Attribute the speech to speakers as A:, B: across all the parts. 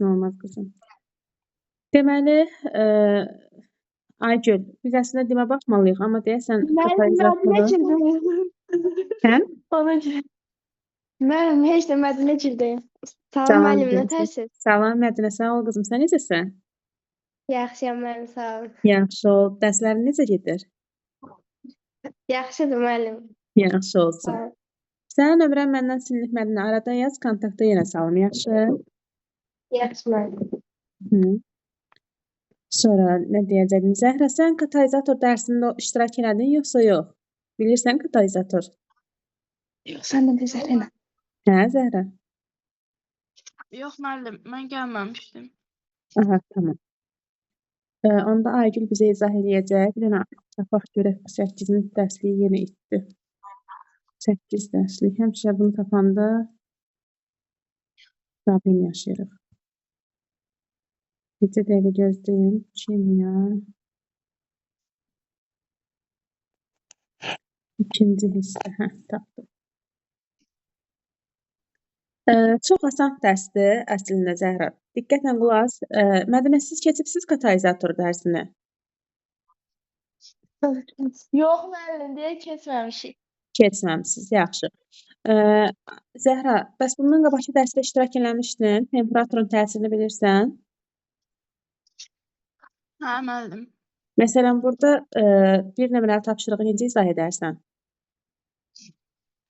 A: Olmaz qızım. Deməli, Aygül, biz əslində dimə baxmalıyıq, amma deyəsən
B: Müəllim,
A: katalizatoru...
B: necədir?
A: Sən?
B: Ona görə. Müəllim, heç də necədir? Salam
A: Salam
B: müəllim,
A: deyəsən.
B: nətərsiz?
A: Salam Mədinə, sağ ol qızım. Sən necəsən?
B: Yaxşıyam müəllim, sağ olun.
A: Yaxşı ol. Dərslərin necə gedir?
B: Yaxşıdır müəllim.
A: Yaxşı olsun.
B: Sağ ol.
A: Sənin nömrən məndən silinib Mədinə. Arada yaz, kontaktda yenə salım, yaxşı?
B: Yaxşı müəllim.
A: Hı. Sonra nə deyəcəkdim? Zəhra, sən katalizator dərsində iştirak elədin, yoxsa yox? Bilirsən katalizator?
B: Yox, sən də bizə
A: Hə, Zəhra?
C: Yox müəllim, mən gəlməmişdim.
A: Aha, tamam. Onda Aygül bizə izah eləyəcək. Bir dənə tapaq görək, 8-in dərsliyi yenə itdi. 8 dərslik. Həmişə bunu tapanda problem yaşayırıq. Bir dəqiqə gözləyin. Kimya. İkinci hissə. Hə, tapdım. Çox asan dərsdir əslində Zəhra. Diqqətlə qulaq as. Mədinə, siz keçibsiz katalizator dərsini?
B: Yox müəllim, deyə keçməmişik.
A: Keçməmisiniz, yaxşı. Zəhra, bəs bundan qabaqki dərsdə iştirak eləmişdin? Temperaturun təsirini bilirsən?
C: Hə müəllim.
A: Məsələn, burada bir nömrəli tapşırığı necə izah edərsən?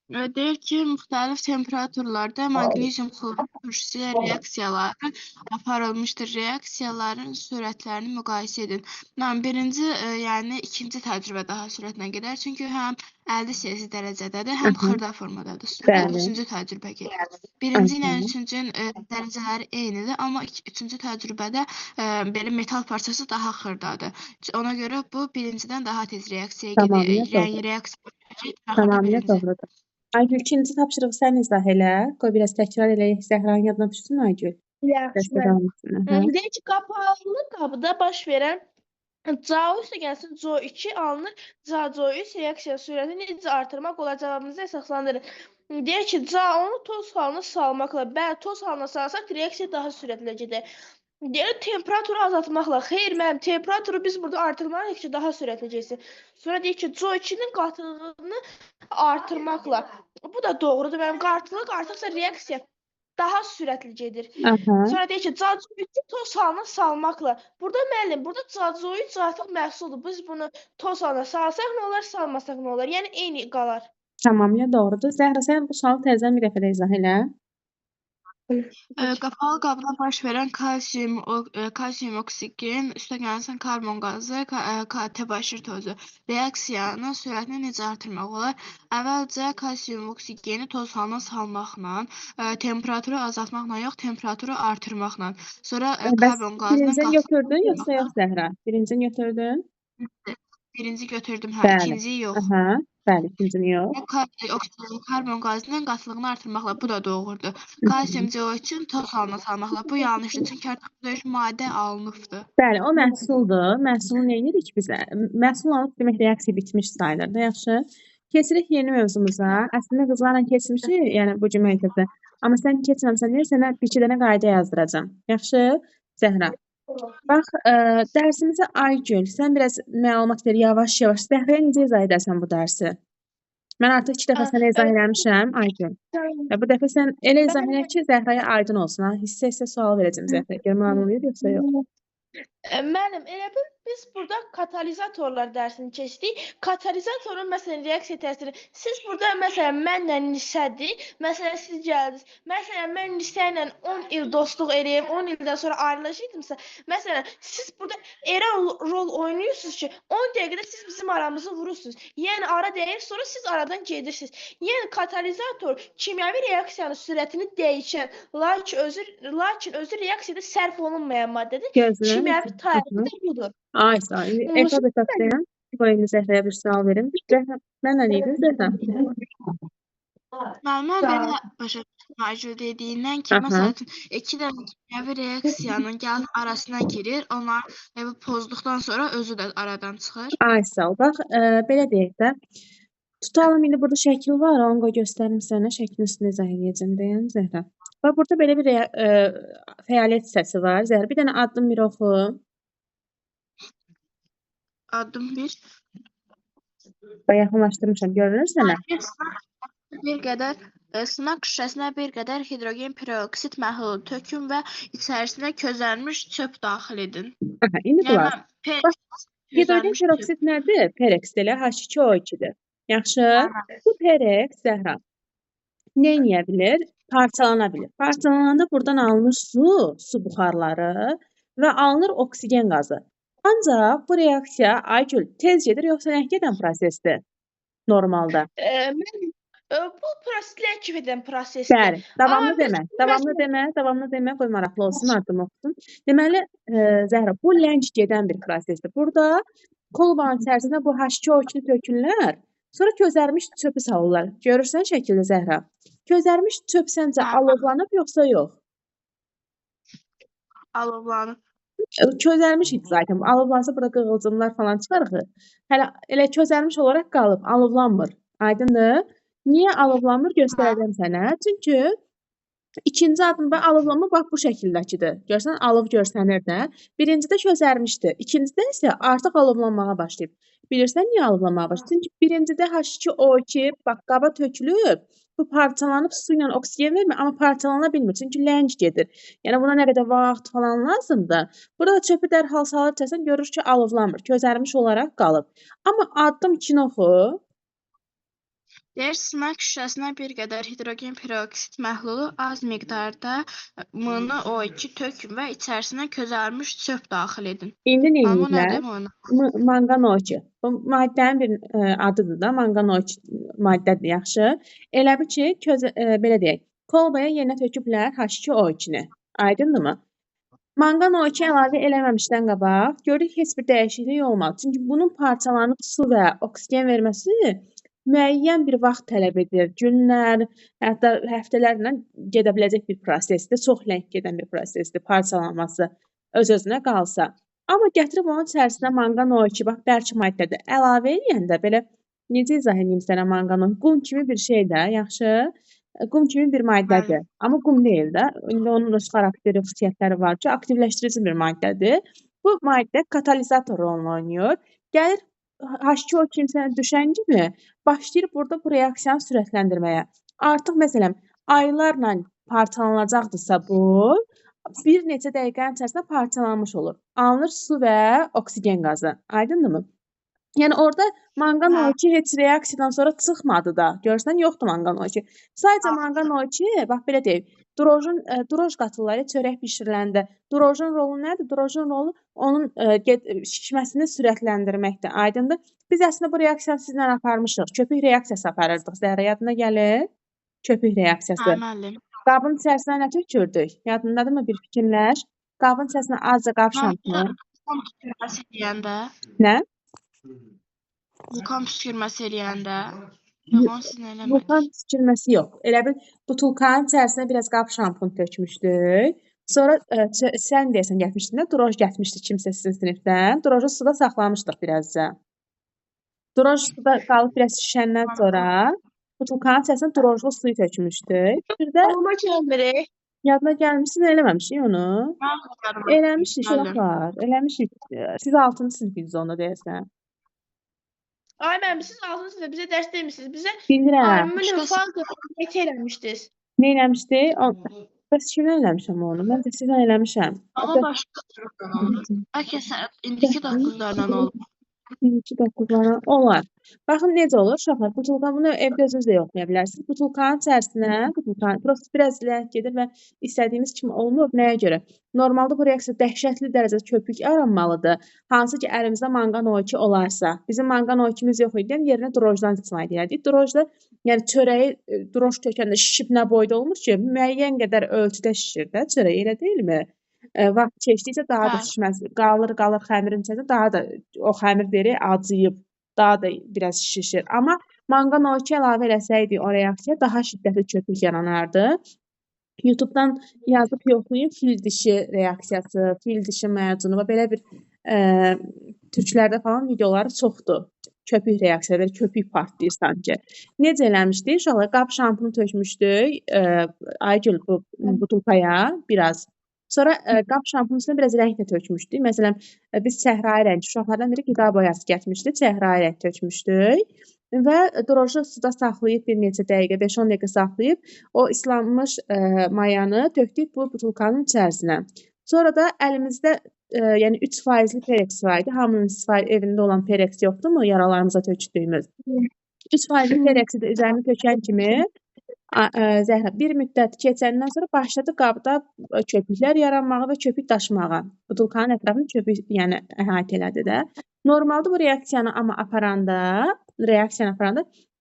C: Deyir ki, müxtəlif temperaturlarda maqnezium xlorür reaksiyaları aparılmışdır. Reaksiyaların sürətlərini müqayisə edin. Birinci, yəni ikinci təcrübə daha sürətlə gedər. Çünki həm 50 Selsi dərəcədədir, həm xırda formadadır. Sonra üçüncü təcrübə gedir. Birinci ilə üçüncünün dərəcələri eynidir, amma üçüncü təcrübədə belə metal parçası daha xırdadır. Ona görə bu birincidən daha tez reaksiyaya gedir. Yəni reaksiya
A: Tamamilə doğrudur. Aygül, ikinci tapşırığı sən izah elə. Qoy biraz təkrar eləyək. Zəhranın yadına düşsün Aygül.
B: Yaxşı müəllim. Deyir ki, qapalı qabda baş verən CO üstə gəlsin CO2 alınır. CO3 reaksiya sürətini necə artırmaq olar cavabınızı əsaslandırın. Deyir ki, onu toz halına salmaqla, bəli, toz halına salsaq reaksiya daha sürətlə gedir. Deyir, temperaturu azaltmaqla. Xeyr, mənim temperaturu biz burada artırmalıyıq ki, daha sürətlə getsin. Sonra deyir ki, CO2-nin qatılığını artırmaqla. Bu da doğrudur. Mənim qatılıq artıqsa reaksiya daha sürətli gedir. Sonra deyir ki, CO3-ü toz halına salmaqla. Burada müəllim, burada CO3 artıq məhsuldur. Biz bunu toz halına salsaq nə olar, salmasaq nə olar? Yəni eyni qalar.
A: Tamamilə doğrudur. Zəhra, sən bu sualı təzədən bir dəfə də izah elə.
C: Qapalı qabda baş verən kalsium oksigen, üstə gəlsin karbon qazı, təbəşir tozu reaksiyanın sürətini necə artırmaq olar? Əvvəlcə kalsium oksigeni toz halına salmaqla, temperaturu azaltmaqla yox, temperaturu artırmaqla. Sonra karbon qazını
A: birincini götürdün yoxsa yox Zəhra? Birincini götürdün?
C: Birinci götürdüm, hə, ikinci yox.
A: Bəli, ikincini yox.
C: Karbon qazının qatılığını artırmaqla, bu da doğrudur. Kalsium CO3-ün toz halına salmaqla, bu yanlışdır. Çünki artıq döyüş maddə alınıbdır.
A: Bəli, o məhsuldur. Məhsulu nə edirik biz? Məhsul alıb demək reaksiya bitmiş sayılır da, yaxşı. Keçirik yeni mövzumuza. Əslində qızlarla keçmişik, yəni bu gün məktəbdə. Amma sən keçməmsən deyə sənə bir iki dənə qayda yazdıracağam. Yaxşı, Zəhra. Bax, dərsimizə Aygül, sən biraz məlumat ver yavaş-yavaş. Zəhraya necə izah edərsən bu dərsi? Mən artıq 2 dəfə sənə izah eləmişəm, Aygül. Və bu dəfə sən elə izah elə ki, Zəhraya aydın olsun. Hissə-hissə sual verəcəm Zəhraya. Görmə anlayır yoxsa yox?
B: Mənim, elə bil biz burada katalizatorlar dərsini keçdik. Katalizatorun məsələn reaksiya təsiri. Siz burada məsələn mənlə Nisədir. Məsələn siz gəldiniz. Məsələn mən Nisə ilə 10 il dostluq eləyib, 10 ildən sonra ayrılacaqdımsa, məsələn siz burada elə rol oynayırsınız ki, 10 dəqiqədə siz bizim aramızı vurursunuz. Yəni ara dəyir, sonra siz aradan gedirsiniz. Yəni katalizator kimyəvi reaksiyanın sürətini dəyişən, lakin özü reaksiyada sərf olunmayan maddədir. Kimyəvi tarifi də budur.
A: Ay sağ ol. Etabətdəyəm. Qoyun Zəhraya bir sual verim. Zəhra, mən nə edim Zəhra?
C: Müəllimə belə başa düşdüm dediyindən ki, məsəl üçün 2 dənə kimyəvi reaksiyanın gəlib arasına girir, onlar pozduqdan sonra özü də aradan çıxır.
A: Ay sağ ol. Bax, belə deyək də. Tutalım, indi burada şəkil var, onu qoy göstərim sənə. Şəklin üstünə izah edəcəm deyən Zəhra. Bax, burada belə bir fəaliyyət hissəsi var. Zəhra, bir dənə addım bir oxu.
C: Addım 1.
A: Bax, yaxınlaşdırmışam. Görünür sənə?
C: Sınaq şüşəsinə bir qədər hidrogen peroksid məhlulu tökün və içərisinə közərmiş çöp daxil edin.
A: Aha, indi qulaq.
C: Yəni
A: Bax, hidrogen peroksid nədir? Peroks elə H2O2-dir. Yaxşı. Bu peroks, Zəhra, nə edə bilir? Parçalana bilir. Parçalananda buradan alınır su buxarları və alınır oksigen qazı. Ancaq bu reaksiya Aygül tez gedir yoxsa ləng gedən prosesdir normalda?
B: Bu proses ləngib edən prosesdir.
A: Bəli, davamlı
B: Amma
A: demə, davamlı demə, qoy maraqlı olsun, addım oxusun. Deməli, Zəhra, bu ləng gedən bir prosesdir. Burada kolbanın içərisinə bu H2O2-ni tökürlər, sonra közərmiş çöpü salırlar. Görürsən şəkildə, Zəhra? Közərmiş çöp səncə alovlanıb yoxsa yox?
C: alovlanıb.
A: Közərmiş idi zaten. Alovlansa burada qığılcımlar falan çıxarıq. Hələ elə közərmiş olaraq qalıb, alovlanmır. Aydındır? Niyə alovlanmır göstərəcəm sənə. Çünki ikinci addımda alovlanma bax bu şəkildəkidir. Görsən alov görsənir də. Birincidə közərmişdi. İkincidə isə artıq alovlanmağa başlayıb. Bilirsən niyə alovlanmağa başlayıb? Çünki birincidə H2O2 bax qaba tökülüb. Bu parçalanıb su ilə oksigen vermir, amma parçalana bilmir. Çünki ləng gedir. Yəni buna nə qədər vaxt falan lazımdır. Burada çöpü dərhal salıb çəsən görür ki, alovlanmır. Közərmiş olaraq qalıb. Amma addım 2-ni oxu.
C: Deyir, sınaq şüşəsinə bir qədər hidrogen peroksid məhlulu az miqdarda MnO2 tökün və içərisinə közərmiş çöp daxil edin.
A: İndi nə
C: Amma
A: edirlər?
C: nədir bu?
A: Manqan-O2. Bu maddənin bir adıdır da, manqan-O2 maddədir, yaxşı. Elə bil ki, belə deyək, kolbaya yerinə töküblər H2O2-ni. Aydındırmı? Manqan-O2 əlavə eləməmişdən qabaq görürük heç bir dəyişiklik olmadı. Çünki bunun parçalanıb su və oksigen verməsi müəyyən bir vaxt tələb edir. Günlər, hətta həftələrlə gedə biləcək bir prosesdir. Çox ləng gedən bir prosesdir parçalanması öz-özünə qalsa. Amma gətirib onun içərisinə manqan-O2, bax bərk maddədir. Əlavə edəndə belə necə izah edeyim sənə manqan-O2? Qum kimi bir şey də, yaxşı? Qum kimi bir maddədir. Amma qum deyil də. İndi onun öz xarakteri, xüsusiyyətləri var ki, aktivləşdirici bir maddədir. Bu maddə katalizator rolunu oynayır. Gəlir H2O2 sənə düşən kimi başlayır burada bu reaksiyanı sürətləndirməyə. Artıq məsələn aylarla parçalanacaqdırsa bu, bir neçə dəqiqənin içərisində parçalanmış olur. Alınır su və oksigen qazı. Aydındırmı? Yəni orada manqan-O2 heç reaksiyadan sonra çıxmadı da. Görsən yoxdur manqan-O2. Sadəcə manqan-O2, bax belə deyək, droj qatırları çörək bişiriləndə drojun rolu nədir? Drojun rolu onun şişməsini sürətləndirməkdir. Aydındır? Biz əslində bu reaksiyanı sizlə aparmışıq. Köpük reaksiyası aparırdıq. Zəhra yadına gəlir? Köpük reaksiyası.
C: Müəllim.
A: Qabın içərisinə nə tökürdük? Yadındadırmı bir fikirləş? Qabın içərisinə azca qab şampunu.
C: Vulkan püskürməsi eləyəndə.
A: Nə?
C: Vulkan püskürməsi eləyəndə. Yox, sizin eləmədiniz.
A: Vulkan püskürməsi yox. Elə bil butulkanın içərisinə biraz qab şampun tökmüşdük. Sonra sən deyəsən gətirmişdin də, droj gətirmişdi kimsə sizin sinifdən. Droju suda saxlamışdıq birazca. Droj suda qalıb biraz şişəndən sonra butulkanın içərisinə drojlu suyu tökmüşdük. Bir də
B: Olma gəlmir.
A: yadına gəlmişsin, eləməmişik onu. Eləmişik, uşaqlar. Eləmişik. Siz 6-cı sinifiniz onda deyəsən.
B: Ay mənim, siz aldınız da bizə dərs demişsiniz. Bizə
A: Bilirəm.
B: Armin Falk eləmişdiniz.
A: Nə eləmişdi? Bəs kimlə eləmişəm onu? Mən də sizlə eləmişəm.
C: Amma başqa. Bəlkə indiki 9-lardan olub.
A: İndiki 9-lara olar. Baxın necə olur uşaqlar. Butulka bunu evdə özünüz də yoxlaya bilərsiniz. Butulkanın içərisinə prosta biraz ləng gedir və istədiyimiz kimi olmur. Nəyə görə? Normalda bu reaksiya dəhşətli dərəcədə köpük yaranmalıdır. Hansı ki əlimizdə manqan-O2 olarsa. Bizim manqan-O2'miz yox idi. Yerinə drojdan istifadə edirdik. Drojda yəni çörəyi droj tökəndə şişib nə boyda olmur ki, müəyyən qədər ölçüdə şişir də çörək, elə deyilmi? Vaxt keçdikcə daha da şişməz. Qalır xəmirin içərisində daha da o xəmir deri acıyıb, daha da biraz şişir. Amma manqan-O2 əlavə eləsəydik o reaksiya daha şiddətli köpük yaranardı. YouTube-dan yazıb yoxlayın fil dişi reaksiyası, fil dişi macunu və belə bir türklərdə falan videoları çoxdur. köpük reaksiya, belə köpük partlayır sanki. Necə eləmişdik? Uşaqlar qab şampunu tökmüşdük Aygül bu butulkaya biraz. Sonra qab şampunun üstünə biraz rəng də tökmüşdük. Məsələn, biz çəhrayı rəng, uşaqlardan biri qida boyası gətirmişdi, çəhrayı rəng tökmüşdük və droji suda saxlayıb bir neçə dəqiqə, 5-10 dəqiqə saxlayıb o islanmış mayanı tökdük bu butulkanın içərisinə. Sonra da əlimizdə yəni 3%li Perex var idi. Hamının evində olan Perex yoxdurmu? Yaralarımıza tökdüyümüz. 3%li Perexi də üzərinə tökən kimi Zəhra bir müddət keçəndən sonra başladı qabda köpüklər yaranmağa və köpük daşmağa. Butulkanın ətrafını köpük yəni əhatə elədi də. Normalda bu reaksiyanı aparanda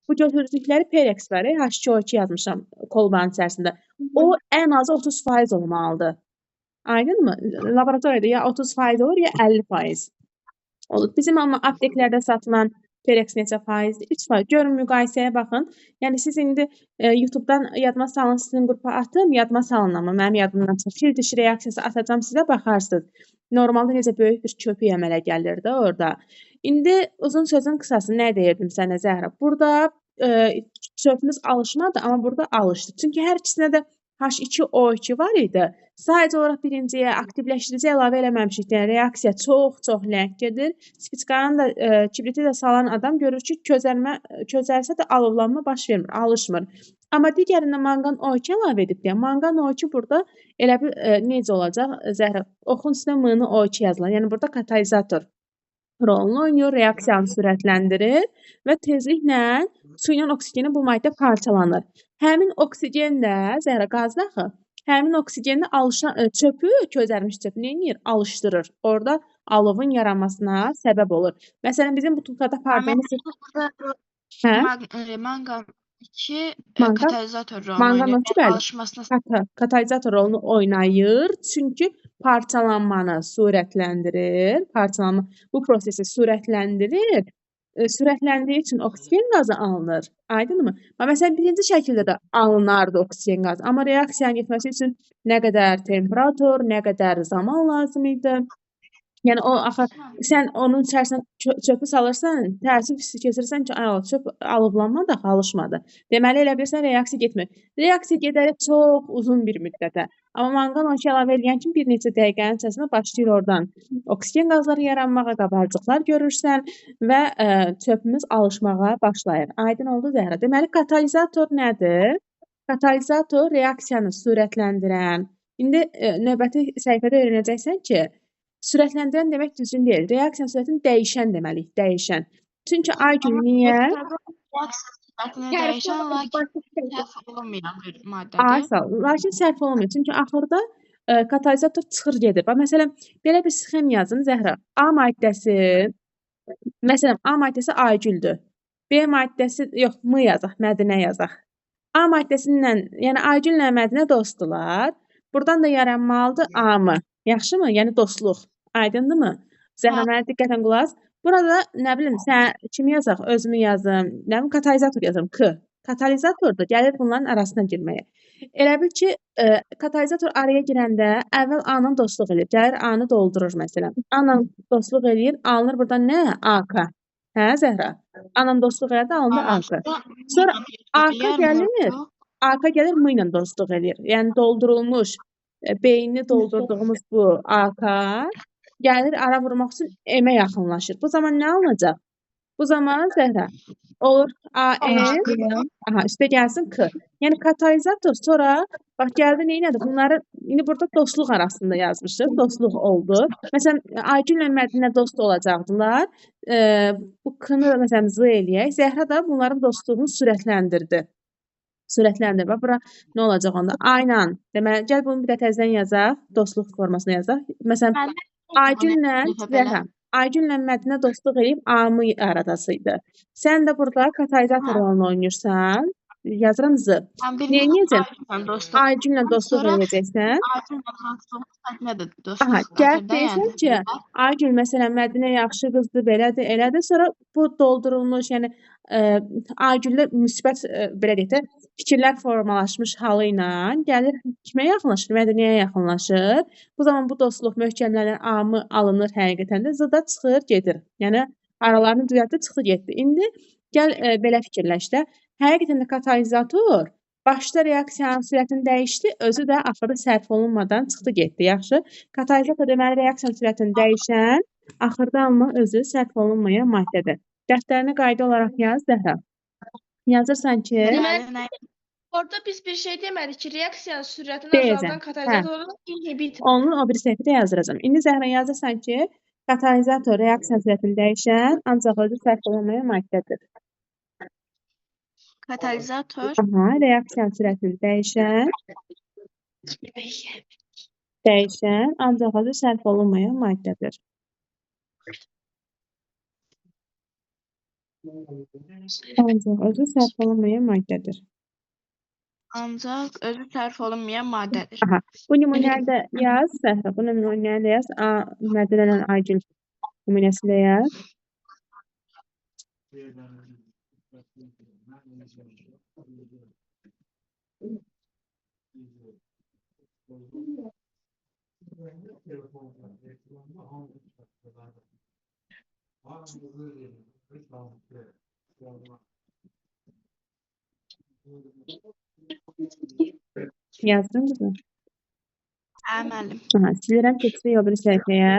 A: bu götürdükləri Perex var, H2O2 yazmışam kolbanın içərisində. O ən azı 30% olmalıdır. Aydınmı? Laboratoriyada ya 30% olur, ya 50% olur. Bizim amma apteklərdə satılan Perex neçə faizdir? 3%. Görün, müqayisəyə baxın. Yəni siz indi YouTube-dan yadıma salın, sizin qrupa atım, yadıma salın amma mənim yadımdan çıxır. Fil dişi reaksiyası atacağım sizə, baxarsınız. Normalda necə böyük bir köpük əmələ gəlir də orada. İndi uzun sözün qısası nə deyirdim sənə Zəhra? Burada çöpümüz alışmadı, amma burada alışdı. Çünki hər ikisinə də H2O2 var idi. Sadəcə olaraq birinciyə aktivləşdirici əlavə eləməmişik. Yəni reaksiya çox ləng gedir. Spitkanın da kibriti də salan adam görür ki, közərsə də alovlanma baş vermir, alışmır. Amma digərində manqan O2 əlavə edib deyə. Manqan O2 burada elə bir necə olacaq? Zəhra, oxun üstünə M-ni O2 yazılan. Yəni burada katalizator rolunu oynayır, reaksiyanı sürətləndirir və tezliklə su ilə oksigeni bu maddə parçalanır. Həmin oksigen də Zəhra qazdır axı. Həmin oksigenlə çöpü, közərmiş çöpü nə edir? Alışdırır. Orada alovun yaranmasına səbəb olur. Məsələn, bizim butulkada pardonumuz...
C: Manqan 2 katalizator rolunu
A: oynayır. Katalizator rolunu oynayır. Çünki parçalanmanı sürətləndirir. Bu prosesi sürətləndirir. Sürətləndiyi üçün oksigen qazı alınır. Aydınmı? Məsələn, birinci şəkildə də alınardı oksigen qazı. Amma reaksiyanın getməsi üçün nə qədər temperatur, nə qədər zaman lazım idi. Yəni o axı sən onun içərisinə çöpü salırsan, təəssüf hissi keçirirsən ki, çöp alovlanmadı, alışmadı. Deməli elə bilirsən reaksiya getmir. Reaksiya gedər çox uzun bir müddətə. Amma manqan O2 əlavə edən kimi bir neçə dəqiqənin içərisində başlayır oradan oksigen qazları yaranmağa, qabarcıqlar görürsən və çöpümüz alışmağa başlayır. Aydın oldu Zəhra. Deməli katalizator nədir? Katalizator reaksiyanı sürətləndirən. İndi növbəti səhifədə öyrənəcəksən ki, sürətləndirən demək düzgün deyil. Reaksiyanın sürətini dəyişən deməliyik, dəyişən. Çünki Aygün niyə?
C: Dəyişən, lakin sərf olmayan bir maddədir.
A: Lakin sərf olmuyor. Çünki axırda katalizator çıxır gedir. Məsələn, belə bir sxem yazın Zəhra. A maddəsi Aygüldür. B maddəsi, yox, M yazaq, Mədinə yazaq. A maddəsindən, yəni Aygüllə Mədinə dostdular. Buradan da yaranmalıdır A-mı. Yaxşımı? Yəni dostluq. Aydındırmı? Zəhra, mənə diqqətən qulaq as. Burada nə bilim, sən kimi yazaq, özümü yazım, nə bilim, katalizator yazım, K. Katalizator da gəlir bunların arasına girməyə. Elə bil ki, katalizator araya girəndə əvvəl A-nın dostluq edir. Gəlir A-nı doldurur məsələn. A-nın dostluq eləyir, alınır buradan nə? AK. Hə, Zəhra? A-nın dostluq elədi, alınır AK. Sonra AK gəlir M ilə dostluq edir. Yəni doldurulmuş beynini doldurduğumuz bu AK gəlir ara vurmaq üçün M-ə yaxınlaşır. Bu zaman nə alınacaq? Bu zaman Zəhra olur AN, üstə gəlsin K. Yəni katalizator sonra bax gəldi neynədir? Bunları indi burada dostluq arasında yazmışıq. Dostluq oldu. Məsələn, Aygünlə Mədinə dost olacaqdılar. Bu K-nı məsələn Z eləyək. Zəhra da bunların dostluğunu sürətləndirdi. Bax, bura nə olacaq onda? A-yla. Deməli, gəl bunu bir də təzədən yazaq. Dostluq formasına yazaq. Məsələn, Aygünlə Mədinə dostluq eləyib A-mı aradasıydı. Sən də burada katalizator rolunu oynayırsan. Yazıram Z. Nə edəcəksən? Aygünlə dostluq eləyəcəksən. Gəl deyirsən ki, Aygün məsələn Mədinə yaxşı qızdır, belədir, elədir. Sonra bu doldurulmuş, yəni Aygünlə müsbət belə deyək də fikirlər formalaşmış halı ilə gəlir kimə yaxınlaşır? Mədinəyə yaxınlaşır. Bu zaman bu dostluq möhkəmlənir, A-mı alınır həqiqətən də, Z da çıxır, gedir. Yəni Aralarını düzəltdi, çıxdı getdi. İndi gəl belə fikirləş də. Həqiqətən də katalizator başda reaksiyanın sürətini dəyişdi, özü də axırda sərf olunmadan çıxdı getdi. Yaxşı. Katalizator deməli reaksiyanın sürətini dəyişən, axırda amma özü sərf olunmayan maddədir. Dəftərinə qayda olaraq yaz Zəhra. Yazırsan ki,
C: Deməli, nə?
B: Orada biz bir şey demədik ki, reaksiyanın sürətini
A: Deyəcəm.
B: azaldan katalizatorun inhibitor.
A: onun o biri səhifədə yazdıracağam. İndi Zəhra yazırsan ki, katalizator reaksiyanın sürətini dəyişən, ancaq özü sərf olunmayan maddədir.
C: Katalizator
A: Aha, reaksiyanın sürətini dəyişən, ancaq özü sərf olunmayan maddədir. Ancaq özü sərf olunmayan maddədir.
C: ancaq özü sərf olunmayan maddədir.
A: Aha, bu nümunələri də yaz Zəhra, bu nümunələri də yaz. Maddələrin Aygül nümunəsi də yaz. Yazdınız mı?
C: Hə, müəllim.
A: Aha, silirəm, keçirik o biri səhifəyə.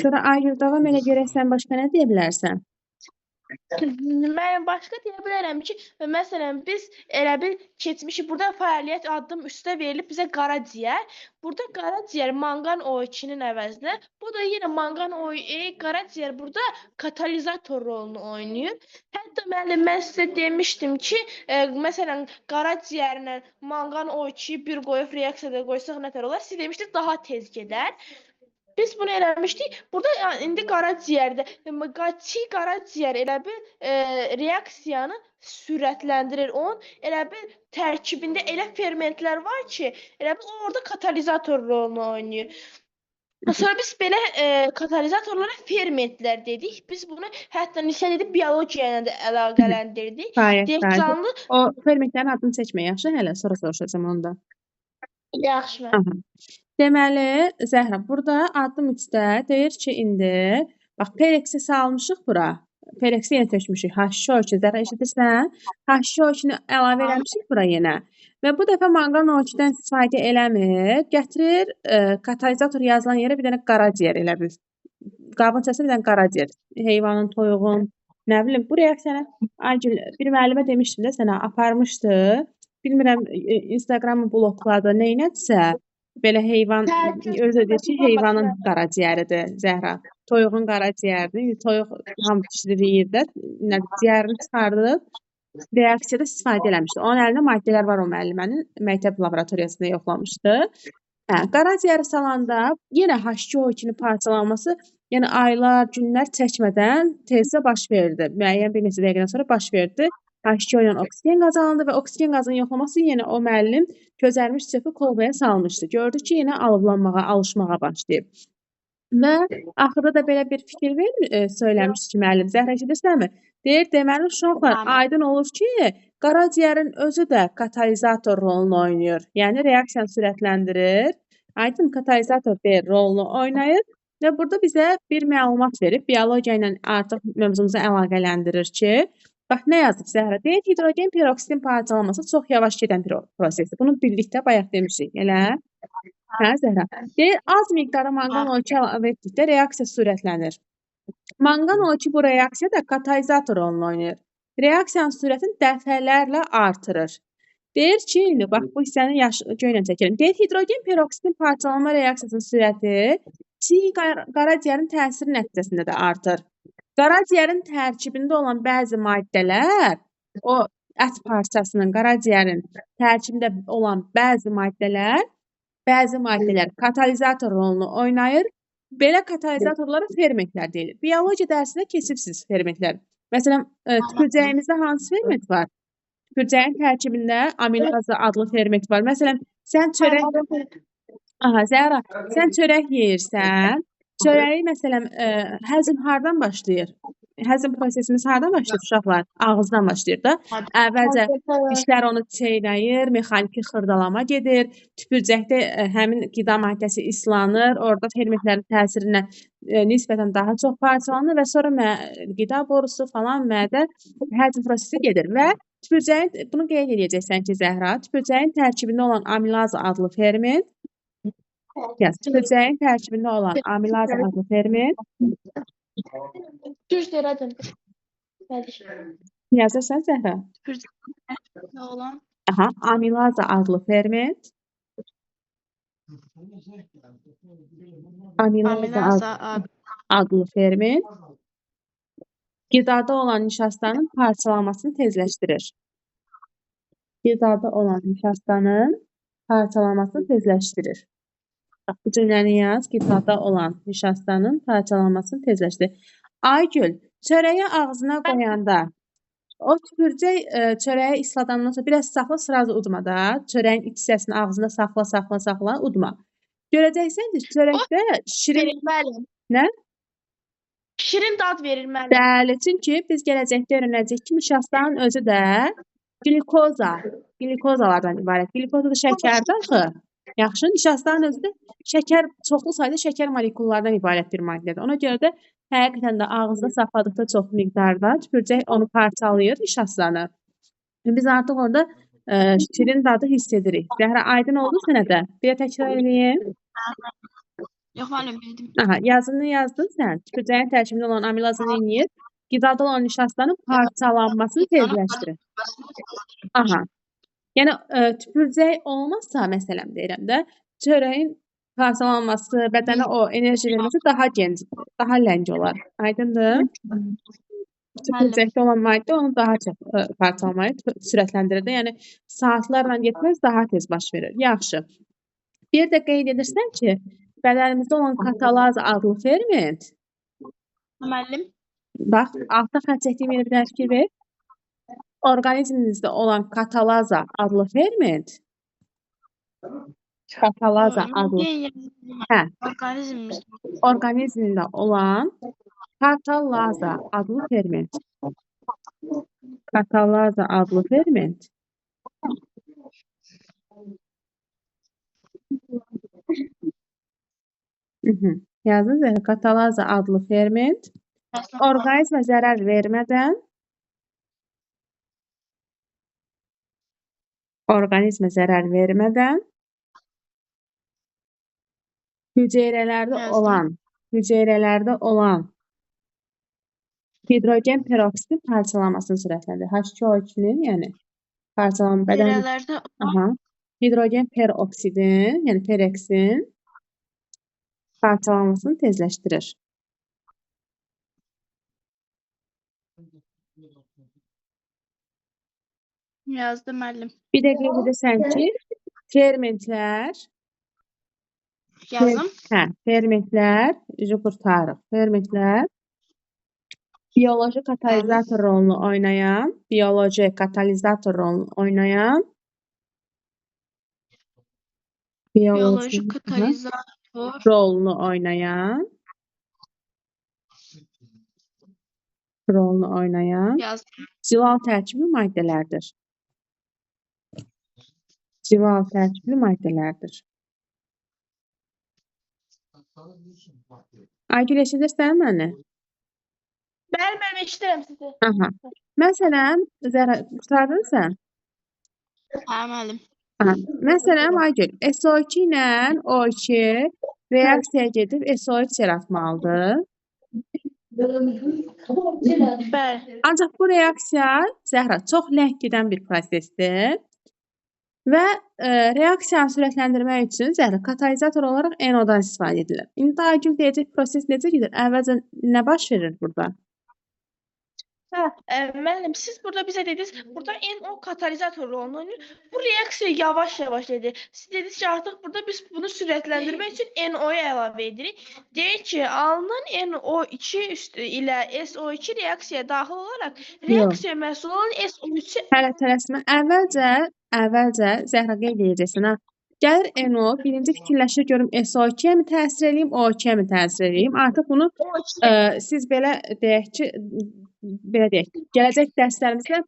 A: Sonra Aygül davam elə görək sən başqa nə deyə bilərsən?
B: Mən başqa deyə bilərəm ki, məsələn, biz elə bil keçmişik, burada fəaliyyət addım üstə verilib bizə qaraciyər. Burada qaraciyər manqan O2-nin əvəzinə, bu da yenə manqan O2, qaraciyər burada katalizator rolunu oynayır. Hətta müəllim, mən sizə demişdim ki, məsələn, qaraciyərlə manqan O2-yi bir qoyub reaksiyada qoysaq nətər olar? Siz demişdiniz daha tez gedər. Biz bunu eləmişdik. Burada indi qaraciyərdə qaraciyər elə bil reaksiyanı sürətləndirir. Onun elə bil tərkibində elə fermentlər var ki, elə bil o orada katalizator rolunu oynayır. Sonra biz belə katalizatorlara fermentlər dedik. Biz bunu hətta nisə edib biologiya ilə də əlaqələndirdik.
A: Gayet,
B: Deyək
A: gayet.
B: canlı.
A: O fermentlərin adını seçmə, yaxşı? Hələ sonra soruşacağam onda.
B: Yaxşı.
A: Aha. Deməli, Zəhra, burada addım 3-də deyir ki, indi bax Perexi salmışıq bura. Perexi yenə tökmüşük. H2O2, Zəhra eşidirsən? H2O2-ni əlavə eləmişik bura yenə. Və bu dəfə manqan O2-dən istifadə eləmir. Gətirir katalizator yazılan yerə bir dənə qaraciyər elə bil. Qabın içərisində bir dənə qaraciyər. Heyvanın, toyuğun, nə bilim, bu reaksiyanı Aygül bir müəllimə demişdim də sənə aparmışdı. Bilmirəm Instagramı blokladı, neynədirsə, belə heyvan özü deyir ki, heyvanın qaraciyəridir Zəhra. Toyuğun qaraciyəridir. Toyuq hamı bişirir də, ciyərini çıxardıb reaksiyada istifadə eləmişdi. Onun əlində maddələr var o müəllimənin məktəb laboratoriyasında yoxlamışdı. Qaraciyəri salanda yenə H2O2-nin parçalanması, yəni aylar, günlər çəkmədən tezcə baş verdi. Müəyyən bir neçə dəqiqədən sonra baş verdi. H2O ilə oksigen qazı alındı və oksigen qazının yoxlaması yenə o müəllim közərmiş çöpü kolbaya salmışdı. Gördü ki, yenə alovlanmağa, alışmağa başlayıb. Və axırda da belə bir fikir söyləmişdi ki, müəllim, Zəhra eşidirsənmi? Deyir, deməli uşaqlar aydın olur ki, qaraciyərin özü də katalizator rolunu oynayır. Yəni reaksiyanı sürətləndirir. Aydın katalizator deyir, rolunu oynayır. Və burada bizə bir məlumat verib, biologiya ilə artıq mövzumuza əlaqələndirir ki, bax nə yazıb Zəhra? Deyir, hidrogen peroksidin parçalanması çox yavaş gedən bir prosesdir. Bunu birlikdə bayaq demişik, elə? Hə, Zəhra. Deyir, az miqdarda manqan O2 əlavə etdikdə reaksiya sürətlənir. Manqan O2 bu reaksiyada katalizator rolunu oynayır. Reaksiyanın sürətini dəfələrlə artırır. Deyir ki, indi bax bu hissəni göylə çəkirim. Deyir, hidrogen peroksidin parçalanma reaksiyasının sürəti qaraciyərin təsiri nəticəsində də artır. Qaraciyərin tərkibində olan bəzi maddələr, o ət parçasının, qaraciyərin tərkibində olan bəzi maddələr katalizator rolunu oynayır. Belə katalizatorlara fermentlər deyilir. Biologiya dərsində keçibsiniz fermentlər. Məsələn, tükürcəyimizdə hansı ferment var? Tükürcəyin tərkibində amiloaz adlı ferment var. Məsələn, sən çörək Zəhra, sən çörək yeyirsən. Çörəyi məsələn həzm hardan başlayır? həzm prosesimiz hardan başlayır uşaqlar? Ağızdan başlayır da. Əvvəlcə dişlər onu çeynəyir, mexaniki xırdalama gedir. Tüpürcəkdə həmin qida maddəsi islanır, orada fermentlərin təsirinə nisbətən daha çox parçalanır və sonra qida borusu falan mədə həzm prosesi gedir və tüpürcəyin bunu qeyd edəcəksən ki, Zəhra, tüpürcəyin tərkibində olan amilaza adlı ferment tüpürcəyin tərkibində olan amilaza adlı ferment
B: Düz deyirəm.
A: yazırsan Zəhra?
C: Ne olan?
A: Aha, amilaza adlı ferment
C: Amilaza
A: adlı ferment qidada olan nişastanın parçalanmasını tezləşdirir. Qidada olan nişastanın parçalanmasını tezləşdirir. Bax, bu cümləni yaz. Qidada olan nişastanın parçalanmasını tezləşdirir. Aygül, çörəyi ağzına qoyanda o tüpürcək çörəyi isladandan sonra biraz saxla, sırazı udma da. Çörəyin iç hissəsini ağzında saxla, udma. Görəcəksən ki, çörəkdə şirin
B: Verilməli.
A: Nə?
B: Şirin dad verilməli.
A: Bəli, çünki biz gələcəkdə öyrənəcəyik ki, nişastanın özü də glikozalardan ibarət. Glikoza da şəkərdir axı. Yaxşı, nişastanın özü də çoxlu sayda şəkər molekullardan ibarət bir maddədir. Ona görə də həqiqətən də ağızda saxladıqda çox miqdarda tüpürcək onu parçalayır nişastanı. Biz artıq orada şirin dadı hiss edirik. Zəhra, aydın oldu sənə də? Bir təkrar edeyim.
C: Yox, müəllim, bildim.
A: Aha, yazını yazdın sən. Tüpürcəyin tərkibində olan amilaza nə edir? Qidada olan nişastanın parçalanmasını tezləşdirir. Aha. Yəni tüpürcək olmazsa, məsələn deyirəm də, çörəyin parçalanması, bədənə o enerji verməsi daha geniş, daha ləng olar. Aydındır? Tüpürcəkdə olan maddə onu daha çox parçalamayı sürətləndirir. Yəni saatlarla getməz, daha tez baş verir. Yaxşı. Bir də qeyd edirsən ki, bədənimizdə olan katalaza adlı ferment,
C: Müəllim,
A: bax, altda xətt çəkdiyim yerə bir dənə fikir ver. Orqanizminizdə olan katalaza adlı ferment, orqanizmində olan katalaza adlı ferment. Katalaza adlı ferment. Yazın Zəhra, katalaza adlı ferment orqanizmə zərər vermədən hüceyrələrdə olan hidrogen peroksidin parçalanmasını sürətləndirir. H2O2-nin, yəni parçalanma bədənin hidrogen peroksidin, yəni pereksin parçalanmasını tezləşdirir.
C: yazdım müəllim.
A: Bir də qeyd edirsən ki, fermentlər bioloji katalizator rolunu oynayan zival tərkibli maddələrdir. Aygül, eşidirsən məni?
B: Bəli, eşidirəm sizi.
A: Aha. Məsələn, Zəhra, qurtardın sən?
C: Hə, müəllim.
A: Məsələn, Aygül, SO2 ilə O2 reaksiyaya gedib SO3 yaratmalıdır.
B: Bəli.
A: Ancaq bu reaksiya, Zəhra, çox ləng gedən bir prosesdir. Və reaksiyanı sürətləndirmək üçün Zəhra katalizator olaraq NO-dan istifadə edilir. İndi Aygül deyəcək proses necə gedir? Əvvəlcə nə baş verir burada?
B: Müəllim, siz burada bizə dediniz, burada NO katalizator rolunu oynayır. Bu reaksiya yavaş-yavaş edir. Siz dediniz ki, artıq burada biz bunu sürətləndirmək üçün NO-yu əlavə edirik. Deyək ki, alınan NO2 ilə SO2 reaksiyaya daxil olaraq reaksiya məhsulu olan SO3-ü
A: Hələ tələsmə. Əvvəlcə Zəhra qeyd edəcəksən. Gəlir NO, birinci fikirləşir görüm SO2-yə mi təsir eləyim, O2-yə mi təsir eləyim? Artıq bunu
B: O iki.
A: siz belə deyək ki, belə deyək, gələcək dərslərimizdə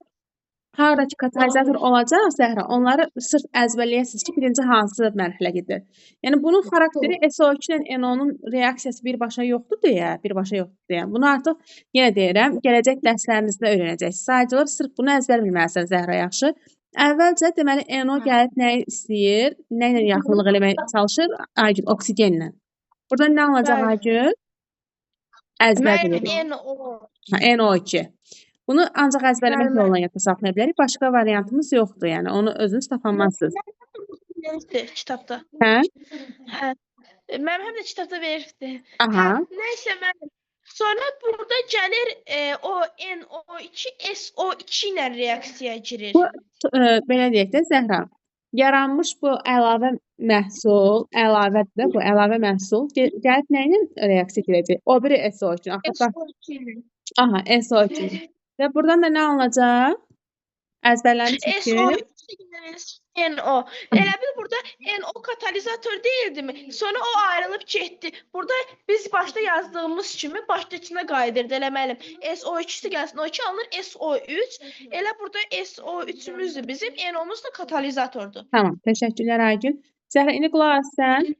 A: haradakı katalizator olacaq Zəhra, onları sırf əzbərləyəsiniz ki, birinci hansı mərhələ gedir. Yəni bunun xarakteri SO2 ilə NO-nun reaksiyası birbaşa yoxdur deyə. Bunu artıq yenə deyirəm, gələcək dərslərimizdə öyrənəcəksiniz. Sadəcə olaraq sırf bunu əzbər bilməlisən Zəhra, yaxşı? Əvvəlcə deməli NO gəlib nəyi istəyir? Nə ilə yaxınlıq eləməyə çalışır? Aygün, oksigenlə. Burada nə olacaq
B: Bəli.
A: Aygün? Əzbər
B: Müəllim
A: bilir.
B: NO.
A: NO2. Bunu ancaq əzbərləmək
B: Bəli,
A: yolla yadda saxlaya bilərik. Başqa variantımız yoxdur. Yəni onu özünüz tapamazsınız.
B: verirdi kitabda.
A: Hə?
B: Hə. Mənim həm də kitabda verirdi.
A: Aha.
B: Nəysə müəllim. Sonra burada gəlir o NO2 SO2 ilə reaksiyaya girir.
A: Bu belə deyək də Zəhra. Yaranmış bu əlavə məhsul, əlavədir də bu əlavə məhsul gəlib nə ilə reaksiya edəcək? O biri SO2.
B: SO2.
A: Aha, SO2. Və buradan da nə alınacaq? Əzbərləmişik ki,
B: NO. Elə bil burada NO katalizator deyildimi? Sonra o ayrılıb getdi. Burada biz başda yazdığımız kimi başdakına qayıdırdı elə müəllim. SO2-si gəlsin, O2 alınır SO3. Elə burada SO3-ümüzdür bizim, NO-muz da katalizatordur.
A: tamam. Təşəkkürlər Aygün. Zəhra, indi qulaq as sən.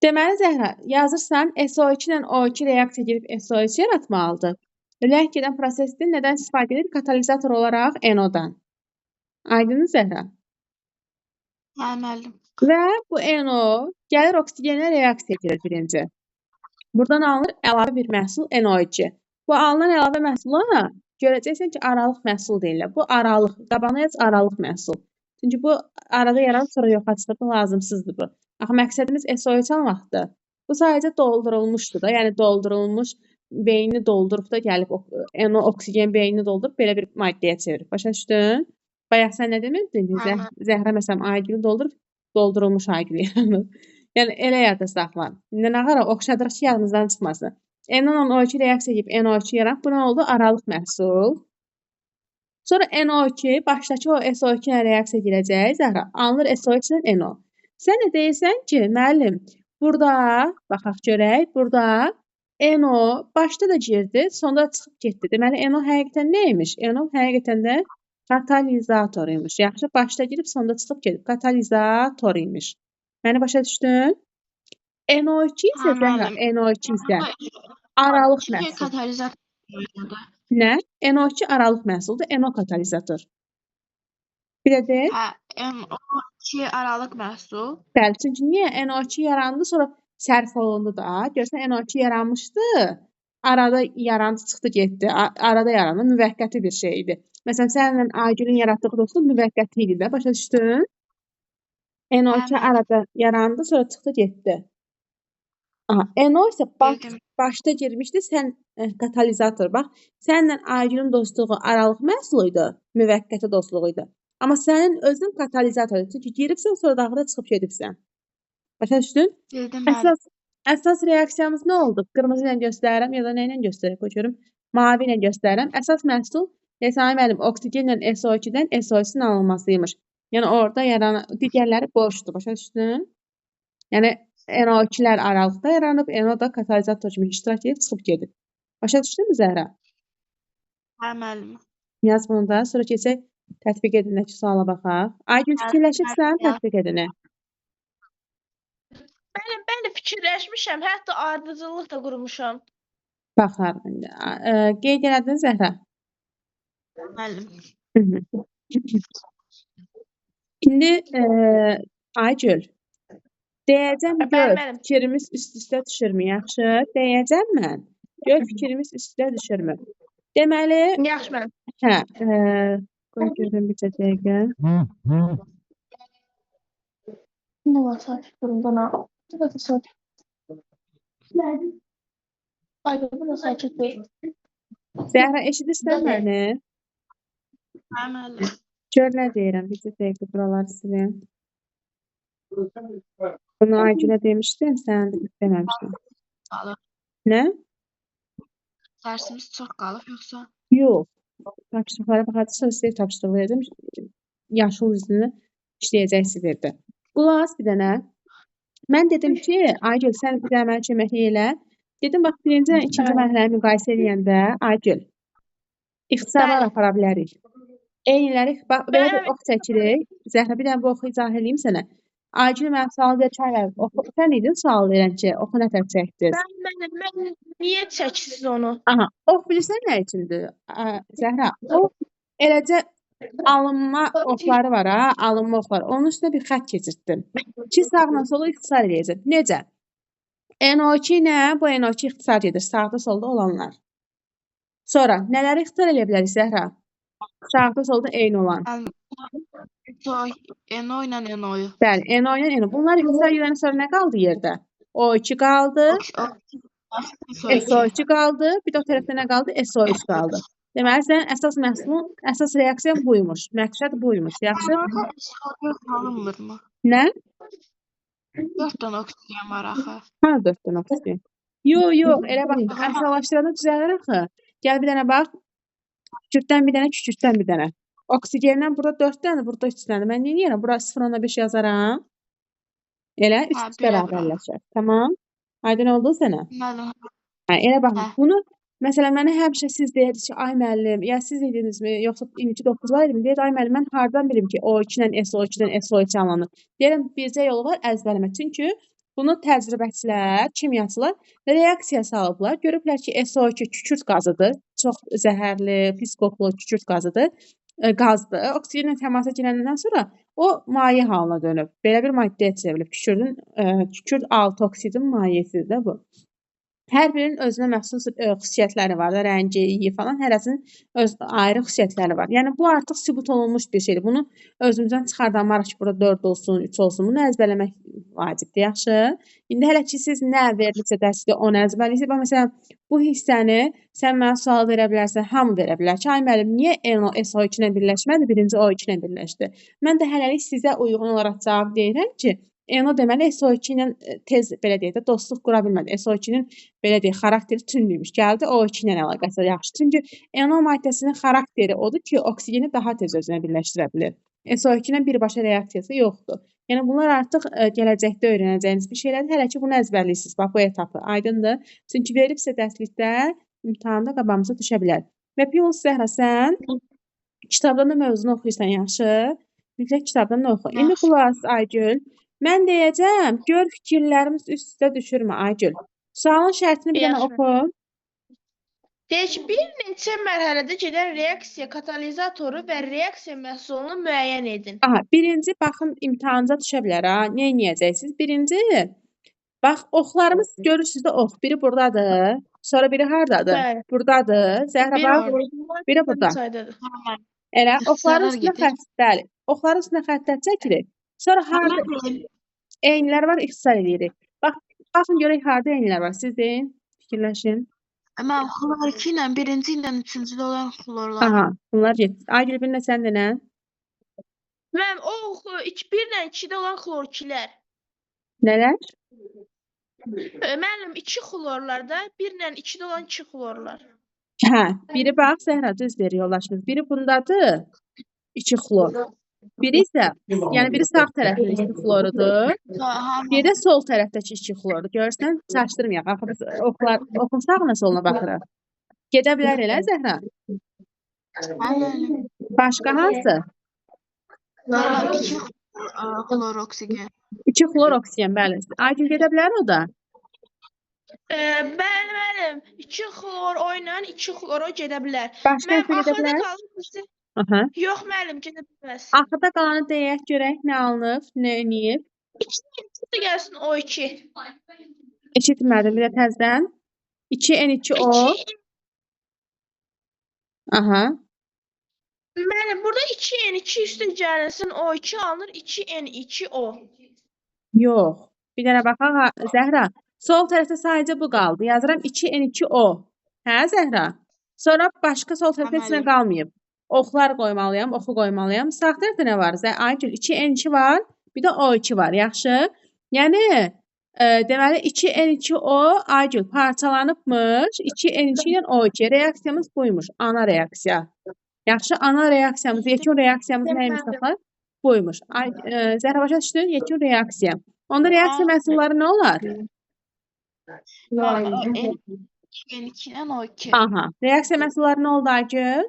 A: Deməli Zəhra, yazırsan SO2 ilə O2 reaksiya edib SO3 yaratmalıdır. Ləh gedən prosesdə nədən istifadə edir? Katalizator olaraq NO-dan. Aydın Zəhra.
C: Hə, müəllim.
A: Və bu NO gəlir oksigenlə reaksiya edir birinci. Buradan alınır əlavə bir məhsul NO2. Bu alınan əlavə məhsula görəcəksən ki, aralıq məhsul deyirlər. Bu aralıq, qabağına yaz aralıq məhsul. Çünki bu arada yaranıb sonra yoxa çıxıb lazımsızdır bu. Axı məqsədimiz SO3 almaqdır. Bu sadəcə doldurulmuşdur da, yəni doldurulmuş beynini doldurub da gəlib NO oksigen beynini doldurub belə bir maddəyə çevirir. Başa düşdün? Bayaq sən nə demirdin? Zəhra məsələn Aygülü doldurulmuş Aygül yaranır. Yəni elə yadda saxla. İndi nağara oxşadırıq ki, yadımızdan çıxmasın. NO2 reaksiya edib NO2 yaranıb. Bu nə oldu? Aralıq məhsul. Sonra NO2 başdakı o SO2 ilə reaksiya girəcək. Zəhra alınır SO2 ilə NO. Sən də deyirsən ki, müəllim, burada baxaq görək, burada NO başda da girdi, sonra çıxıb getdi. Deməli NO həqiqətən nə imiş? NO həqiqətən də katalizator imiş. Yaxşı, başda girib sonda çıxıb gedib. Katalizator imiş. Məni başa düşdün? NO2 isə Zəhra, NO2 isə aralıq məhsul.
C: Katalizator.
A: Nə? NO2 aralıq məhsuldur, NO katalizator. Bir də deyək.
C: Hə, NO2 aralıq məhsul.
A: Bəli, çünki niyə NO2 yarandı, sonra sərf olundu da. Görsən NO2 yaranmışdı, arada yarandı, çıxdı, getdi. Arada yarandı, müvəqqəti bir şey idi. Məsələn, səninlə Aygülün yaratdığı dostluq müvəqqəti idi də, başa düşdün? NO2 arada yarandı, sonra çıxdı, getdi. Aha, NO isə başda girmişdi, sən katalizator. Bax, səninlə Aygülün dostluğu aralıq məhsul idi, müvəqqəti dostluq idi. Amma sənin özün katalizatordur. Çünki giribsən, sonra dağda çıxıb gedibsən. Başa düşdün? Əsas reaksiyamız nə oldu? Qırmızı ilə göstərirəm ya da nə ilə göstərək? Görüm. Mavi ilə göstərirəm. Əsas məhsul Sami müəllim oksigenlə SO2-dən SO2-nin alınmasıymış. Yəni orada yaranan digərləri boşdur. Başa düşdün? Yəni NO2-lər aralıqda yaranıb, NO da katalizator kimi iştirak edib çıxıb gedib. Başa düşdünmü Zəhra?
C: Hə, müəllim.
A: Yaz bunu da, sonra keçək tətbiq edindəki suala baxaq. Aygün fikirləşibsən tətbiq edinə?
B: Mən də fikirləşmişəm, hətta ardıcıllıq da qurmuşam.
A: Baxar. Qeyd elədin Zəhra?
C: Müəllim.
A: İndi Aygül, deyəcəm gör fikrimiz üst-üstə düşürmü, yaxşı? Deyəcəm mən, gör fikrimiz üst-üstə düşürmü? Deməli,
B: Yaxşı mən.
A: Hə, qoy görüm bir dəqiqə.
B: Nə var saç durumdan al. Bu da saç. Ay, bu da saç deyil.
A: Zəhra, eşidirsən məni?
C: Hə, müəllim.
A: Gör nə deyirəm, bir dəqiqə buraları silin. Bunu Aygülə demişdim, sən deməmişdin. Nə?
C: Dərsimiz çox qalıb, yoxsa?
A: Yox. Tapşırıqlara baxacaq, sonra sizə tapşırıq verəcəm. Yaşıl üzünü işləyəcəksiniz evdə. Qulaq as bir dənə. Mən dedim ki, Aygül sən bir dənə mənə köməklik elə. Dedim bax birinci ilə ikinci mərhələni müqayisə edəndə Aygül ixtisarlar apara bilərik. Eyniləri bax belə bir ox çəkirik. Zəhra bir dənə bu oxu izah edeyim sənə. Aygül mənə sual ver, çay ver. Sən idin sual verən ki, oxu nə tər çəkdiniz?
B: Mən niyə çəksiz onu?
A: Aha, ox bilirsən nə üçündür? Zəhra, o eləcə alınma oxları var ha, alınma oxları. Onun üstünə bir xətt keçirtdim. Ki sağla sola ixtisar eləyəcək. Necə? NO2 ilə bu NO2 ixtisar edir, sağda solda olanlar. Sonra nələri ixtisar eləyə bilərik Zəhra? Sağda solda eyni olan.
C: NO ilə NO-yu.
A: Bəli, NO ilə NO. Bunlar ixtisar edəndən sonra nə qaldı yerdə? O2 qaldı, SO2 qaldı, bir də o tərəfdə nə qaldı? SO3 qaldı. Deməli, sənin əsas məhsulun, əsas reaksiyan buymuş. Məqsəd buymuş. Yaxşı?
C: Alınmırmı?
A: Nə?
C: 4 dənə oksigen var axı.
A: Hanı 4 dənə oksigen? Yox, elə bax, əsallaşdıranda düzəlir axı. Gəl bir dənə bax. Kükürddən bir dənə, kükürddən bir dənə. Oksigendən burada 4 dənə, burada 3 dənə. Mən niyə deyirəm? Bura 0.5 yazaram. Elə üst bərabərləşər. Tamam. Aydın oldu sənə?
C: Müəllim.
A: Elə bax, bunu məsələn mənə həmişə siz deyirdiniz ki, ay müəllim, ya siz dedinizmi, yoxsa 29 var idim, deyir ay müəllim, mən hardan bilim ki, O2 ilə SO2-dən SO2 alınır. Deyirəm, bircə yolu var əzbərləmək. Çünki bunu təcrübəçilər, kimyaçılar reaksiya salıblar. Görüblər ki, SO2 kükürt qazıdır. Çox zəhərli, pis qoxulu kükürt qazıdır. Qazdır. Oksigenlə təmasa girəndən sonra o maye halına dönüb. Belə bir maddəyə çevrilib. Kükürt 6 oksidin mayesidir də bu. Hər birinin özünə məxsus xüsusiyyətləri var da, rəngi, iyi falan, hərəsinin öz ayrı xüsusiyyətləri var. Yəni bu artıq sübut olunmuş bir şeydir. Bunu özümüzdən çıxardanmarıq ki, burada 4 olsun, 3 olsun. Bunu əzbərləmək vacibdir, yaxşı? İndi hələ ki siz nə verilirsə dərsdə onu əzbərləyirsiniz. Bax məsələn, bu hissəni sən mənə sual verə bilərsən, hamı verə bilər ki, ay müəllim, niyə SO2 ilə birləşmədi, birinci O2 ilə birləşdi? Mən də hələlik sizə uyğun olaraq cavab deyirəm ki, NO deməli SO2 ilə tez belə deyək də dostluq qura bilmədi. SO2-nin belə deyək xarakteri tündüymüş. Gəldi O2 ilə əlaqəsi yaxşı. Çünki NO maddəsinin xarakteri odur ki, oksigeni daha tez özünə birləşdirə bilir. SO2 ilə birbaşa reaksiyası yoxdur. Yəni bunlar artıq gələcəkdə öyrənəcəyiniz bir şeylərdir. Hələ ki bunu əzbərləyirsiniz. Bax bu etapı aydındır. Çünki verilibsə dərslikdə imtahanda qabağımıza düşə bilər. Və Piyos Zəhra sən kitabdan da mövzunu oxuyursan yaxşı. Mütləq kitabdan da oxu. İndi qulaq Aygül. Mən deyəcəm, gör fikirlərimiz üst-üstə düşürmü Aygül? Sualın şərtini bir dənə oxu.
B: Deyək ki, bir neçə mərhələdə gedən reaksiya katalizatoru və reaksiya məhsulunu müəyyən edin.
A: Aha, birinci baxın imtahanınıza düşə bilər ha. Nə edəcəksiniz? Birinci bax oxlarımız görürsüz də ox. Biri burdadır, sonra biri hardadır?
B: Bəli.
A: Burdadır. Zəhra bax, biri burada. Elə oxların üstünə xətt, bəli. Oxların üstünə xəttlər çəkilir. Sonra harda eynilər var, ixtisar edirik. Baxın görək harda eynilər var. Siz deyin, fikirləşin.
C: Mən xlor 2 ilə birinci ilə üçüncüdə olan xlorlar.
A: Aha, bunlar getdi. Aygül bir də sən denə.
B: Mən o 1 ilə 2-də olan xlor 2-lər.
A: Nələr?
B: Mənim 2 xlorlarda 1 ilə 2-də olan 2 xlorlar.
A: Hə, biri bax Zəhra düz verir yoldaşımız. Biri bundadır, 2 xlor. Biri isə, yəni biri sağ tərəfin 2 xlorudur. Biri də sol tərəfdəki 2 xlorudur. Görürsən, çaşdırmayaq. Axı biz oxun sağına soluna baxırıq. Gedə bilər elə Zəhra? Başqa hansı?
C: 2 xlor oksigen.
A: 2 xlor oksigen, bəli. Aygül gedə bilər o da?
B: Bəli, müəllim. 2 xlor o ilə 2 xlor o gedə bilər.
A: Başqa hansı gedə bilər? Aha.
B: Yox, müəllim, gedə bilməz.
A: Axırda qalanı deyək, görək nə alınıb, nə eləyib.
B: 2 gəlsin O2.
A: Eşitmədim bir də təzdən. 2N2O. Aha.
B: Müəllim, burada 2N2 üstə gəlsin O2 alınır, 2N2O.
A: Yox. Bir dənə baxaq Zəhra. Sol tərəfdə sadəcə bu qaldı. Yazıram 2N2O. Hə Zəhra? Sonra başqa sol tərəfdə heç nə qalmayıb. Oxlar qoymalıyam, oxu qoymalıyam. Sağ tərəfdə nə var? Aygül 2N2 var, bir də O2 var. Yaxşı? Yəni deməli 2N2O Aygül parçalanıbmış. 2N2 ilə O2 reaksiyamız buymuş. Ana reaksiya. Yaxşı, ana reaksiyamız, yekun reaksiyamız nəymiş saxlar? Buymuş. Zəhra başa düşdün? Yekun reaksiya. Onda reaksiya məhsulları nə olar?
C: Mam, o N2 ilə O2.
A: Aha. Reaksiya məhsulları nə oldu Aygül?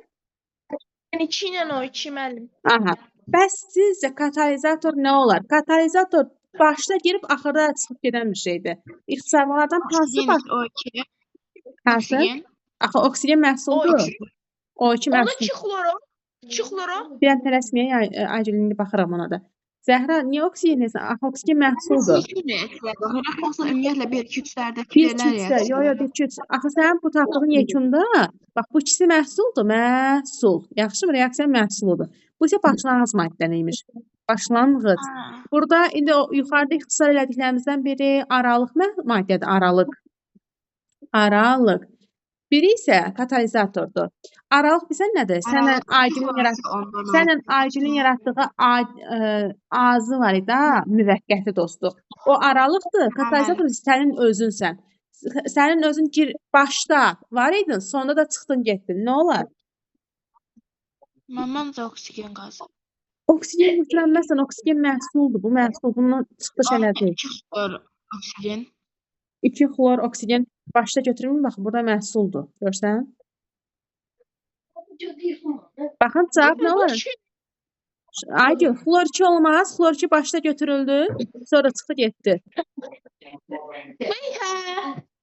B: N2 ilə O2 müəllim.
A: Aha. Bəs sizcə katalizator nə olar? Katalizator başda girib axırda çıxıb gedən bir şeydir. İxtisarlardan hansı
C: Oksigen
A: baş?
C: O2.
A: Hansı?
C: Oksigen.
A: Axı oksigen məhsuldur.
B: O2.
A: O2
B: Onda
A: məhsul.
B: 2 xloro. 2 xloro.
A: Bir an tələsməyə Aygül indi baxıram ona da. Zəhra, niyə oksigen desən? Axı oksigen məhsuldur.
C: Yekun reaksiya. Baxıraq, ümumiyyətlə 1-2-3-dərdəki
A: Bir
C: verilər
A: kütsə,
C: reaksiya.
A: yo, bir küts. Axı sənin bu tapdığın yekunda, bax bu ikisi məhsuldur, məhsul. Yaxşımı? Reaksiya məhsuludur. Bu isə başlanğıc maddənin imiş. Başlanğıc.
C: Ha.
A: Burada indi o yuxarıda ixtisar elədiklərimizdən biri aralıq maddədir, aralıq. Aralıq. Biri isə katalizatordur. Aralıq bilsən nədir? Sənin Aygülün yaratdığı azı var idi, müvəqqəti dostluq. O aralıqdır, katalizator sənin özünsən. Sənin özün başda var idin, sonda da çıxdın getdin. Nə olar?
C: Məncə oksigen qazı.
A: Oksigen götürənməzsən, oksigen məhsuldur. Bu məhsul, bunun çıxdış elədir.
C: 2 xlor oksigen.
A: 2 xlor oksigen başda götürülmür, bax, burada məhsuldur. Görsən? Baxın, cavab nə olar? Aygül, xlor 2 olmaz. Xlor 2 başda götürüldü, sonra çıxdı getdi.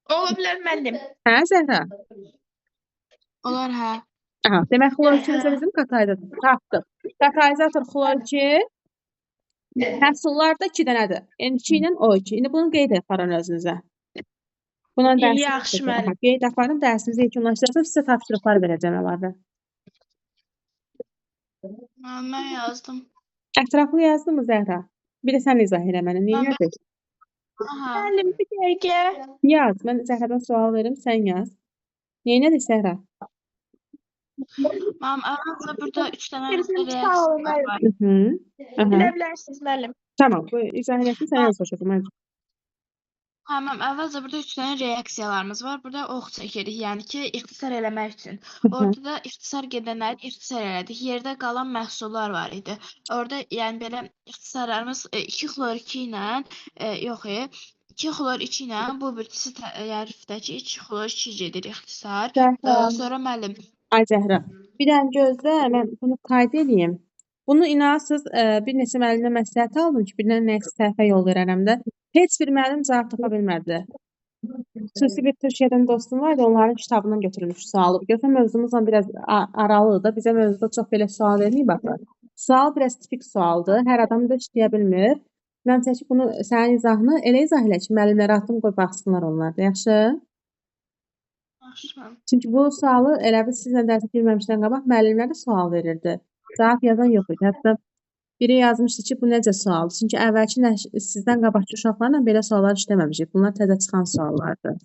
B: Ola bilər müəllim.
A: Hə, Zəhra?
C: Olar, hə.
A: Aha, demək xlor 2 isə bizim katalizator. Tapdıq. Katalizator xlor 2 məhsullar da 2 dənədir. N2 ilə O2. İndi bunu qeyd aparın özünüzə. Buna dərs
B: Yaxşı müəllim.
A: qeyd aparın, dərsinizi yekunlaşdırırsam sizə tapşırıqlar verəcəm əlavə.
C: Mən yazdım.
A: Ətraflı yazdın mı Zəhra? Bir də sən izah elə mənə. Niyə yazır?
C: Aha.
B: Müəllim bir dəqiqə.
A: Yaz. Mən Zəhradan sual verim, sən yaz. Niyə nədir Zəhra?
C: Mam, əvvəlcə burada 3 dənə reaksiya
B: Sağ olun
C: var.
B: müəllim.
A: Aha.
B: Bilə bilərsiniz müəllim.
A: Tamam, bu izah eləsin, sən yaz başa.
C: Tamam, əvvəlcə burada 3 dənə reaksiyalarımız var. Burada ox çəkirik, yəni ki, ixtisar eləmək üçün. Orada da ixtisar gedənləri ixtisar elədik. Yerdə qalan məhsullar var idi. Orada yəni belə ixtisarlarımız 2 xlor 2 ilə, yox, 2 xlor 2 ilə bu birisi tərifdəki 2 xlor 2 gedir ixtisar. Sonra müəllim.
A: Ay Zəhra, bir dənə gözlə, mən bunu qayd edeyim. Bunu inanırsınız, bir neçə müəllimə məsləhət aldım ki, bir dənə nəsə səhifə yol verərəm də. Heç bir müəllim cavab tapa bilmədi. Xüsusi bir Türkiyədən dostum var idi, onların kitabından götürülmüş sualı. Görsən mövzumuzla biraz aralıdır da, bizə mövzuda çox belə sual verməyib baxın. Sual biraz tipik sualdır, hər adam da işləyə bilmir. Mən çəkib bunu, sənin izahını elə izah elə ki, müəllimlərə atdım, qoy baxsınlar onlar da, yaxşı? Çünki bu sualı elə bir sizlə dərsə girməmişdən qabaq müəllimlər də sual verirdi. Cavab yazan yox idi. Hətta biri yazmışdı ki, bu necə sualdır? Çünki əvvəlki sizdən qabaqçı uşaqlarla belə suallar işləməmişik. Bunlar təzə çıxan suallardır.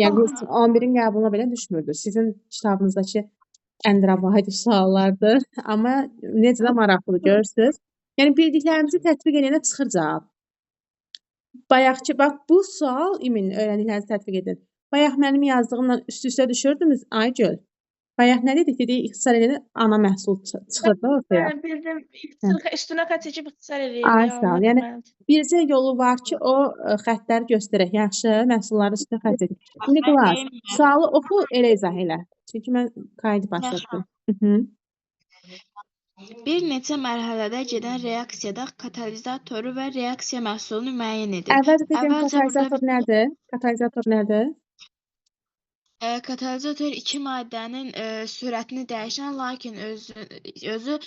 A: Yəni 11-in qəbuluna belə düşmürdü. Sizin kitabınızdakı əndirabahidi suallardır. Amma necə də maraqlıdır, görürsünüz. Yəni bildiklərimizi tətbiq edəndə çıxır cavab. Bayaqki, bax bu sual imin öyrəndiklərinizi tətbiq edin. Bayaq mənim yazdığımla üst-üstə düşürdünüz, Aygül. Bayaq nə dedik? Dedik, ixtisar edəndə ana məhsul çıxırdı ortaya.
B: Bildim, üstünə xət çəkib ixtisar eləyir.
A: Ay sağ ol. Yəni bircə yolu var ki, o xəttləri göstərək. Yaxşı, məhsulları üstünə xət çəkib. İndi qulaq, sualı oxu, elə izah elə. Çünki mən qaydı başladım.
C: Bir neçə mərhələdə gedən reaksiyada katalizatoru və reaksiya məhsulunu müəyyən edin.
A: Əvvəlcə dediyim katalizator nədir? Katalizator nədir?
C: Katalizator iki maddənin sürətini dəyişən, lakin özü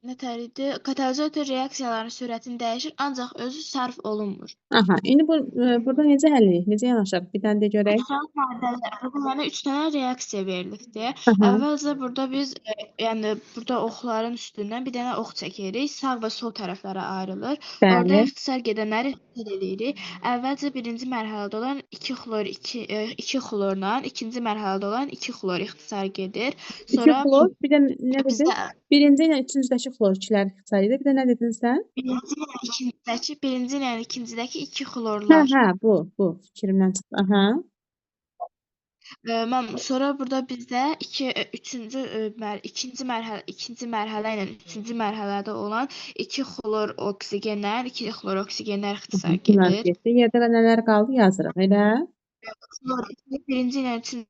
C: nətər idi? Katalizator reaksiyaların sürətini dəyişir, ancaq özü sərf olunmur.
A: Aha, indi burada necə həll edirik? Necə yanaşaq? Bir dənə də görək.
C: Yəni 3 dənə reaksiya verilibdir. Əvvəlcə burada biz yəni burada oxların üstündən bir dənə ox çəkirik. Sağ və sol tərəflərə ayrılır. Orada ixtisar gedənləri ixtisar edirik. Əvvəlcə birinci mərhələdə olan 2 xlorla, ikinci mərhələdə olan 2 xlor ixtisar gedir.
A: Sonra 2 xlor, bir də nə dedin? Birinci ilə ikincidəki xlor ikilər ixtisar edir. Bir də nə dedin sən?
C: Birinci ilə ikincidəki 2 xlorlar.
A: Hə, bu fikrimdən çıxdı. Aha.
C: Sonra burada bizdə ikinci mərhələ ilə üçüncü mərhələdə olan 2 xlor oksigenlər, 2 xlor oksigenlər ixtisar
A: Bunlar
C: gedir.
A: getdi. Yerdə nələr qaldı yazırıq, elə?
C: Xlor birinci ilə üçüncü